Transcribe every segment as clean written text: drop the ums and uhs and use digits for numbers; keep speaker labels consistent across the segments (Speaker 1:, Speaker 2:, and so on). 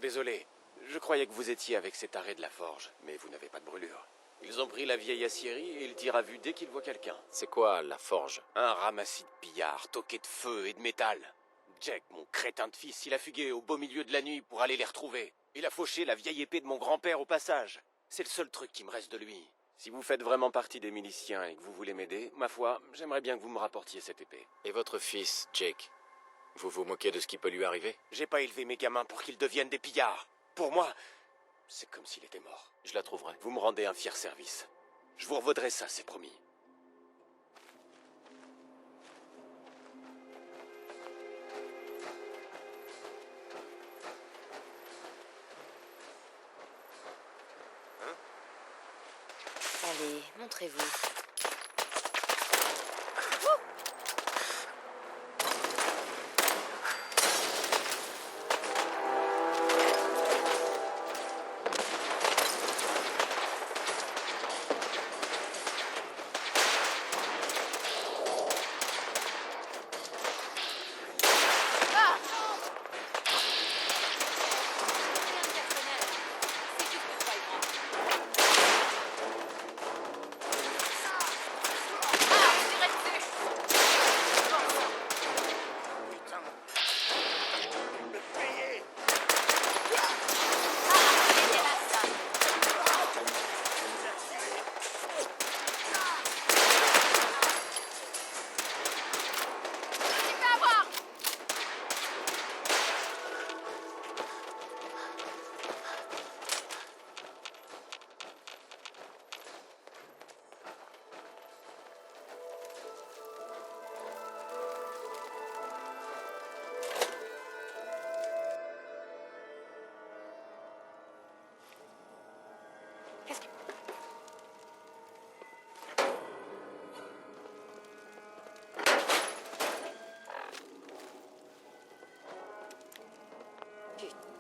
Speaker 1: désolé. Je croyais que vous étiez avec cet arrêt de la forge, mais vous n'avez pas de brûlure. Ils ont pris la vieille aciérie et ils tirent à vue dès qu'ils voient quelqu'un.
Speaker 2: C'est quoi, la forge?
Speaker 1: Un ramassis de pillards, toqués de feu et de métal. Jack, mon crétin de fils, il a fugué au beau milieu de la nuit pour aller les retrouver. Il a fauché la vieille épée de mon grand-père au passage. C'est le seul truc qui me reste de lui. Si vous faites vraiment partie des miliciens et que vous voulez m'aider, ma foi, j'aimerais bien que vous me rapportiez cette épée.
Speaker 2: Et votre fils, Jake? Vous vous moquez de ce qui peut lui arriver?
Speaker 1: J'ai pas élevé mes gamins pour qu'ils deviennent des pillards. Pour moi, c'est comme s'il était mort.
Speaker 2: Je la trouverai.
Speaker 1: Vous me rendez un fier service. Je vous revaudrai ça, c'est promis.
Speaker 3: Allez, montrez-vous.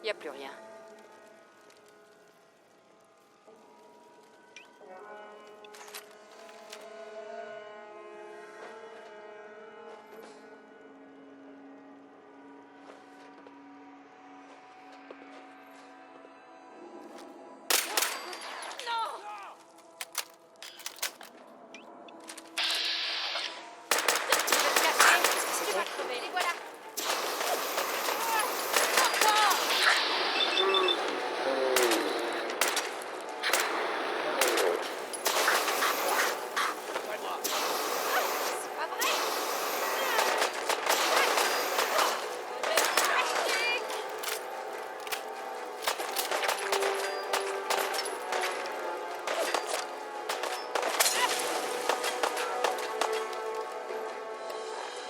Speaker 3: Y a plus rien. Tu vas crever, les voilà.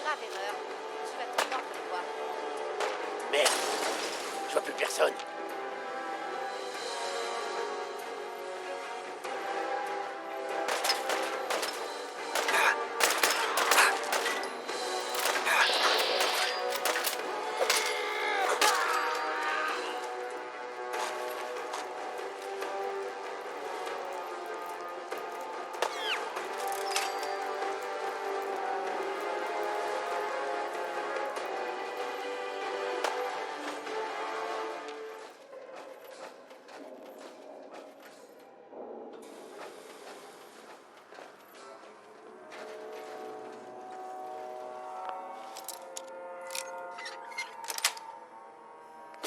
Speaker 3: Grave erreur. Tu vas te mordre les doigts.
Speaker 1: Merde, je vois plus personne.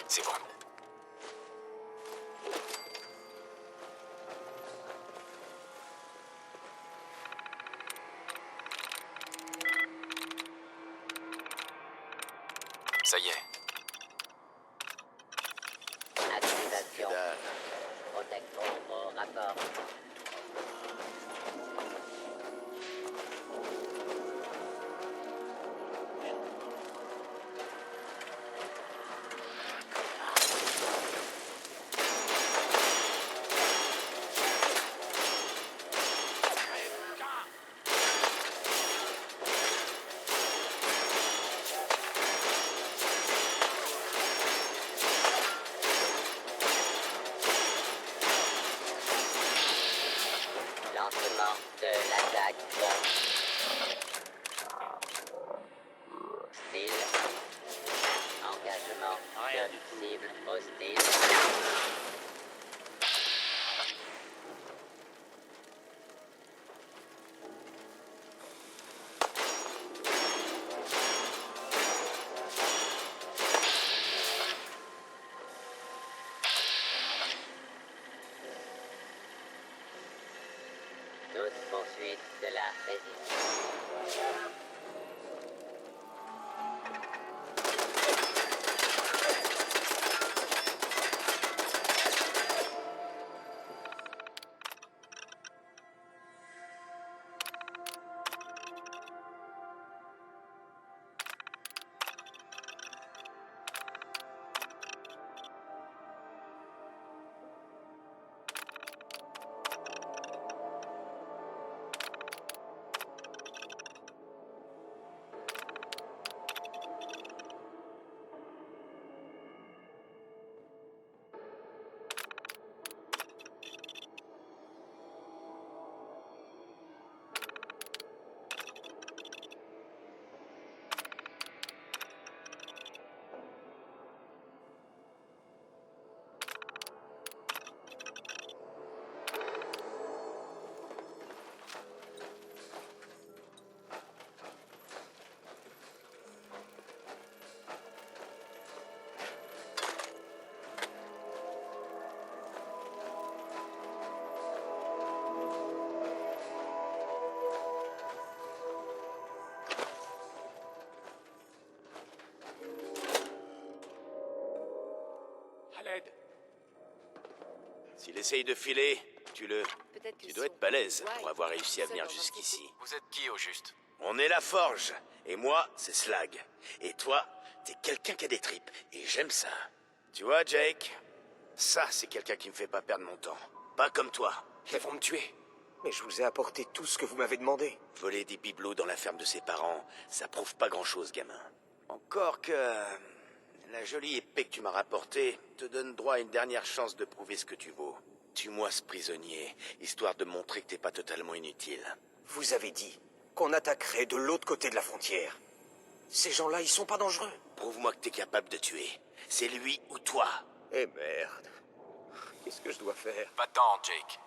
Speaker 2: C'est bon. Ça y est.
Speaker 4: Activation. Protecteur au rapport. Lancement de l'attaque. Hostile. Engagement de cible hostile. poursuite de la résistance.
Speaker 1: Khaled,
Speaker 5: S'il essaye de filer, tue-le.
Speaker 3: Peut-être que
Speaker 5: Tu
Speaker 3: si
Speaker 5: dois
Speaker 3: on
Speaker 5: être balèze
Speaker 3: voit,
Speaker 5: pour avoir
Speaker 3: il est
Speaker 5: réussi à
Speaker 3: seul
Speaker 5: venir
Speaker 3: dans un
Speaker 5: jusqu'ici.
Speaker 2: Vous êtes qui au juste?
Speaker 5: On est la Forge, et moi, c'est Slag. Et toi, t'es quelqu'un qui a des tripes, et j'aime ça. Tu vois, Jake, ça, c'est quelqu'un qui me fait pas perdre mon temps. Pas comme toi.
Speaker 1: ils vont me tuer.
Speaker 6: Mais je vous ai apporté tout ce que vous m'avez demandé.
Speaker 5: Voler des bibelots dans la ferme de ses parents, ça prouve pas grand-chose, gamin. Encore que... la jolie épée que tu m'as rapportée te donne droit à une dernière chance de prouver ce que tu vaux. Tue-moi ce prisonnier, histoire de montrer que t'es pas totalement inutile.
Speaker 6: Vous avez dit qu'on attaquerait de l'autre côté de la frontière. Ces gens-là, ils sont pas dangereux.
Speaker 5: Prouve-moi que t'es capable de tuer. C'est lui ou toi.
Speaker 6: Eh merde. Qu'est-ce que je dois faire?
Speaker 2: Va-t'en, Jake.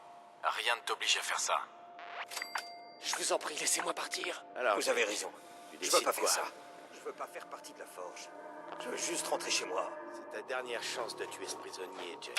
Speaker 2: Rien ne t'oblige à faire ça.
Speaker 1: Je vous en prie, laissez-moi partir.
Speaker 5: Alors,
Speaker 6: Vous avez raison.
Speaker 5: tu
Speaker 6: Je veux
Speaker 5: décides
Speaker 6: pas faire
Speaker 5: quoi?
Speaker 6: ça. Je veux pas faire partie de la Forge. Je veux juste rentrer chez moi.
Speaker 5: C'est ta dernière chance de tuer ce prisonnier, Jack.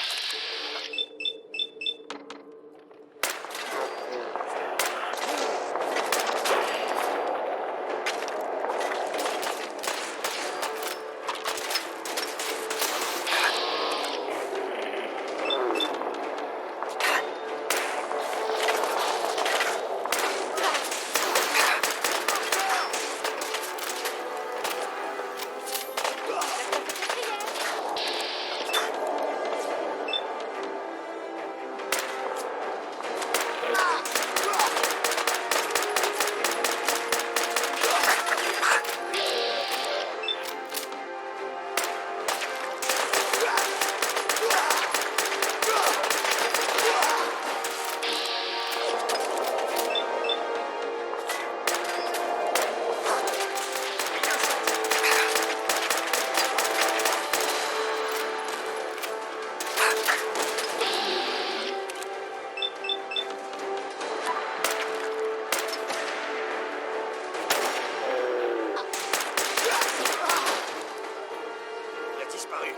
Speaker 6: Il a disparu.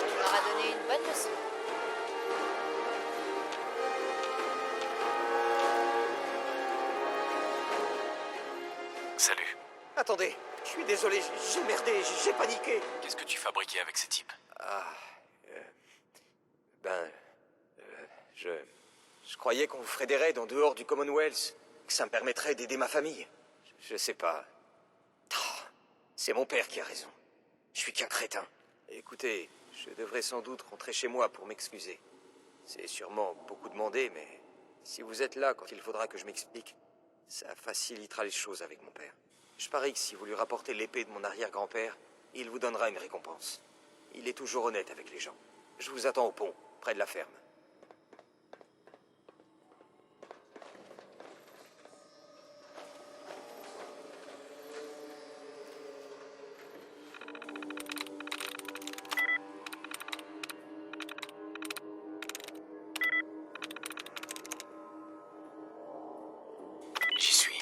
Speaker 3: On leur a donné une bonne leçon.
Speaker 2: Salut.
Speaker 6: Attendez, je suis désolé, j'ai merdé, j'ai paniqué.
Speaker 2: Qu'est-ce que tu fabriquais avec ces types?
Speaker 6: Ben, je croyais qu'on ferait des raids en dehors du Commonwealth, que ça me permettrait d'aider ma famille. Je sais pas. Ah, c'est mon père qui a raison. Je suis qu'un crétin. Écoutez, je devrais sans doute rentrer chez moi pour m'excuser. C'est sûrement beaucoup demandé, mais si vous êtes là quand il faudra que je m'explique, ça facilitera les choses avec mon père. Je parie que si vous lui rapportez l'épée de mon arrière-grand-père, il vous donnera une récompense. Il est toujours honnête avec les gens. Je vous attends au pont, près de la ferme.
Speaker 2: J'y suis.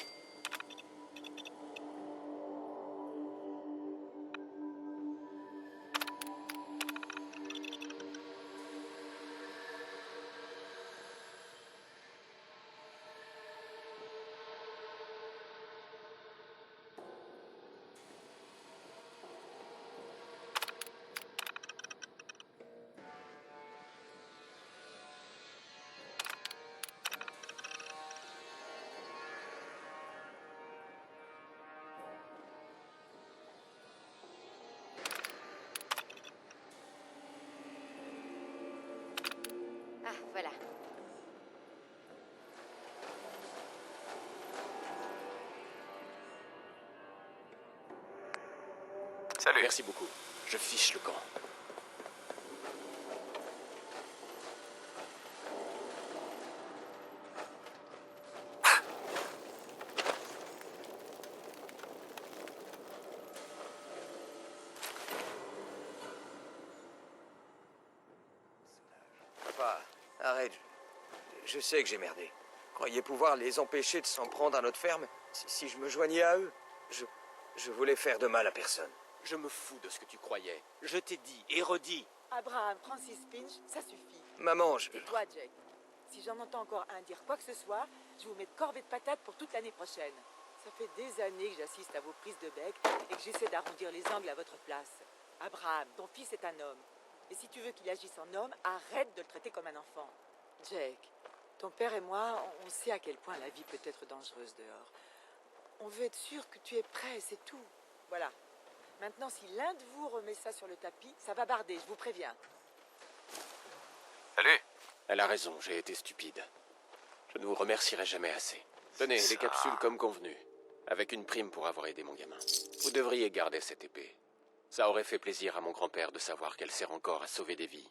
Speaker 2: Salut.
Speaker 1: Merci beaucoup. Je fiche le camp.
Speaker 6: Papa, arrête. Je sais que j'ai merdé. Croyez pouvoir les empêcher de s'en prendre à notre ferme si je me joignais à eux. Je voulais faire de mal à personne.
Speaker 1: Je me fous de ce que tu croyais. Je t'ai dit et redit.
Speaker 7: Abraham, Francis Finch, ça suffit.
Speaker 6: Maman,
Speaker 7: Et toi, Jack, si j'en entends encore un dire quoi que ce soit, je vous mets de corvée de patates pour toute l'année prochaine. Ça fait des années que j'assiste à vos prises de bec et que j'essaie d'arrondir les angles à votre place. Abraham, ton fils est un homme. Et si tu veux qu'il agisse en homme, arrête de le traiter comme un enfant. Jake, ton père et moi, on sait à quel point la vie peut être dangereuse dehors. On veut être sûr que tu es prêt, c'est tout. Voilà. Maintenant, si l'un de vous remet ça sur le tapis, ça va barder, je vous préviens.
Speaker 2: Salut.
Speaker 1: Elle a raison, j'ai été stupide. Je ne vous remercierai jamais assez. Tenez, les capsules comme convenu. Avec une prime pour avoir aidé mon gamin. Vous devriez garder cette épée. Ça aurait fait plaisir à mon grand-père de savoir qu'elle sert encore à sauver des vies.